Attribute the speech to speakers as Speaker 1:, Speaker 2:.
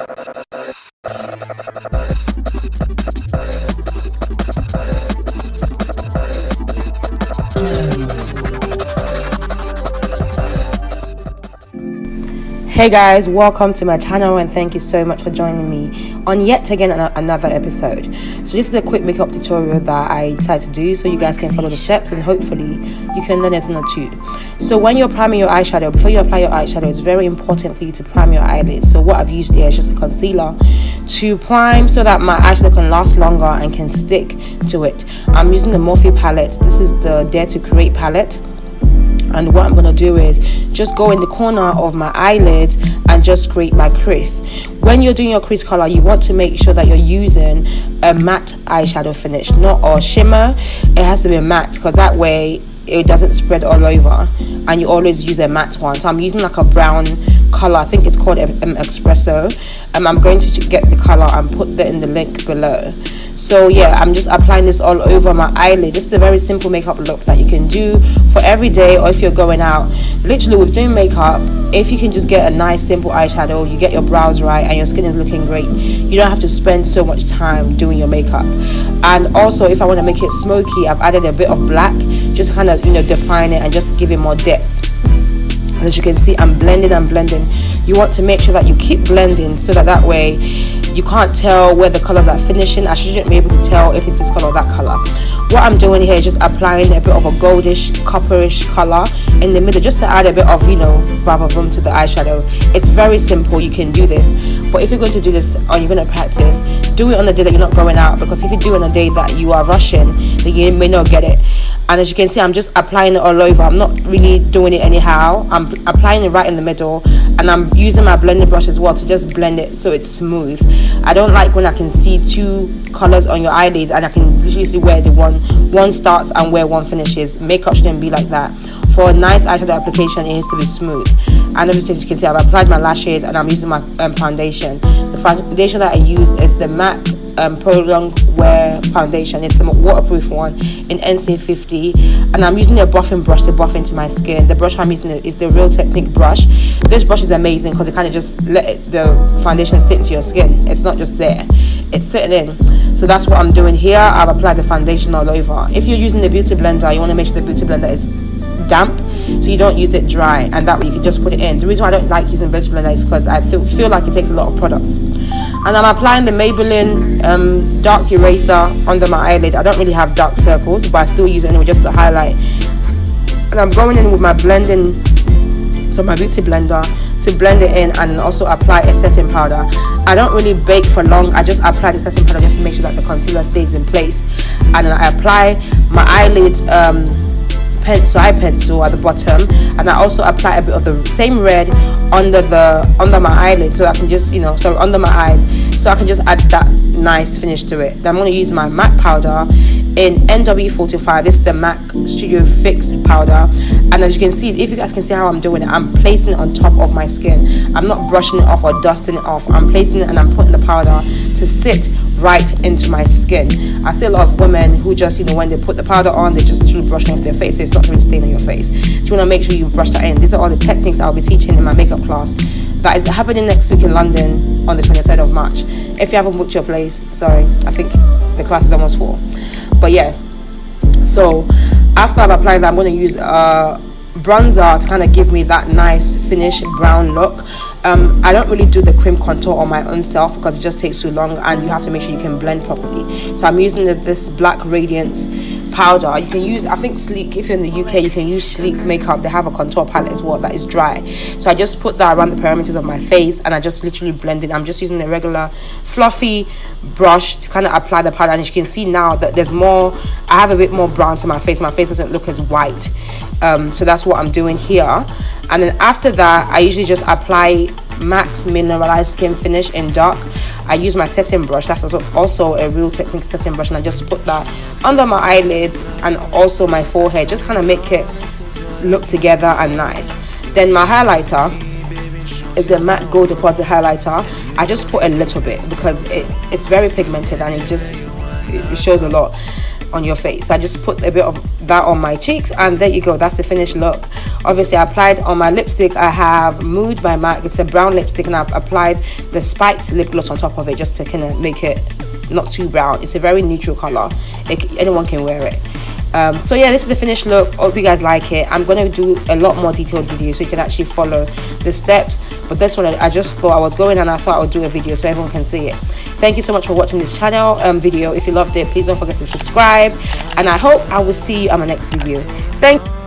Speaker 1: Hey guys, welcome to my channel and thank you so much for joining me on yet again another episode. So this is a quick makeup tutorial that I decided to do so you guys can follow the steps and hopefully you can learn a thing or two. So when you're priming your eyeshadow, before you apply your eyeshadow, it's very important for you to prime your eyelids. So what I've used here is just a concealer to prime so that my eyeshadow can last longer and can stick to it. I'm using the Morphe palette. This is the Dare to Create palette. And what I'm going to do is just go in the corner of my eyelids and just create my crease. When you're doing your crease color, you want to make sure that you're using a matte eyeshadow finish, not a shimmer. It has to be matte because that way it doesn't spread all over, and you always use a matte one. So I'm using like a brown color, I think it's called espresso. I'm going to get the color and put that in the link below. So yeah, I'm just applying this all over my eyelid. This is a very simple makeup look that you can do for every day, or if you're going out. Literally with doing makeup, if you can just get a nice simple eyeshadow, you get your brows right and your skin is looking great, you don't have to spend so much time doing your makeup. And also if I want to make it smoky, I've added a bit of black just to kind of, you know, define it and just give it more depth. And as you can see, I'm blending and blending. You want to make sure that you keep blending so that way you can't tell where the colors are finishing. I shouldn't be able to tell if it's this color or that color. What I'm doing here is just applying a bit of a goldish, copperish color in the middle, just to add a bit of, you know, vum to the eyeshadow. It's very simple, you can do this. But if you're going to do this or you're going to practice, do it on the day that you're not going out, because if you do it on a day that you are rushing, then you may not get it. And as you can see, I'm just applying it all over. I'm not really doing it anyhow. I'm applying it right in the middle, and I'm using my blending brush as well to just blend it so it's smooth. I don't like when I can see two colors on your eyelids and I can literally see where the one starts and where one finishes. Makeup shouldn't be like that. For a nice eyeshadow application, it needs to be smooth. And obviously, as you can see, I've applied my lashes and I'm using my foundation. The foundation that I use is the MAC Prolongwear foundation. It's a waterproof one in NC50, and I'm using a buffing brush to buff into my skin. The brush I'm using is the Real Technique brush. This brush is amazing because it kind of just let the foundation sit into your skin. It's not just there, it's sitting in. So that's what I'm doing here. I've applied the foundation all over. If you're using the beauty blender, you want to make sure the beauty blender is damp, so you don't use it dry, and that way you can just put it in. The reason why I don't like using beauty blender is because I feel like it takes a lot of products. And I'm applying the Maybelline dark eraser under my eyelid. I don't really have dark circles, but I still use it anyway just to highlight. And I'm going in with my blending, so my beauty blender, to blend it in and then also apply a setting powder. I don't really bake for long. I just apply the setting powder just to make sure that the concealer stays in place. And then I apply my eyelid eye pencil at the bottom, and I also apply a bit of the same red under my eyelid, so I can just, under my eyes, so I can just add that nice finish to it. Then I'm going to use my MAC powder in NW45. This is the MAC Studio Fix powder, and as you can see, if you guys can see how I'm doing it, I'm placing it on top of my skin. I'm not brushing it off or dusting it off. I'm placing it and I'm putting the powder to sit right into my skin. I see a lot of women who just, when they put the powder on, they just literally brush it off their face, so it's not really staying on your face. So you want to make sure you brush that in. These are all the techniques I'll be teaching in my makeup class that is happening next week in London on the 23rd of March. If you haven't booked your place, sorry, I think the class is almost full. But yeah, so after I've applied that, I'm going to use bronzer to kind of give me that nice finished brown look. I don't really do the cream contour on my own self because it just takes too long, and you have to make sure you can blend properly. So I'm using this black Radiance powder. You can use, I think, Sleek. If you're in the UK, you can use Sleek makeup. They have a contour palette as well that is dry. So I just put that around the perimeters of my face and I just literally blend it. I'm just using a regular fluffy brush to kind of apply the powder, and as you can see now that there's more, I have a bit more brown to my face. My face doesn't look as white. So that's what I'm doing here. And then after that, I usually just apply MAC's Mineralize Skinfinish in dark. I use my setting brush. That's also a Real Technique setting brush, and I just put that under my eyelids and also my forehead, just kind of make it look together and nice. Then my highlighter is the MAC Gold Deposit highlighter. I just put a little bit because it's very pigmented and it shows a lot. on your face. So I just put a bit of that on my cheeks, and there you go, that's the finished look. Obviously I applied on my lipstick, I have Mood by MAC. It's a brown lipstick, and I've applied the spiked lip gloss on top of it just to kind of make it not too brown. It's a very neutral color, anyone can wear it. So yeah, this is the finished look. Hope you guys like it. I'm going to do a lot more detailed videos so you can actually follow the steps, but this one I just thought I was going, and I thought I would do a video so everyone can see it. Thank you so much for watching this channel video. If you loved it, please don't forget to subscribe, and I hope I will see you on my next video. Thank you.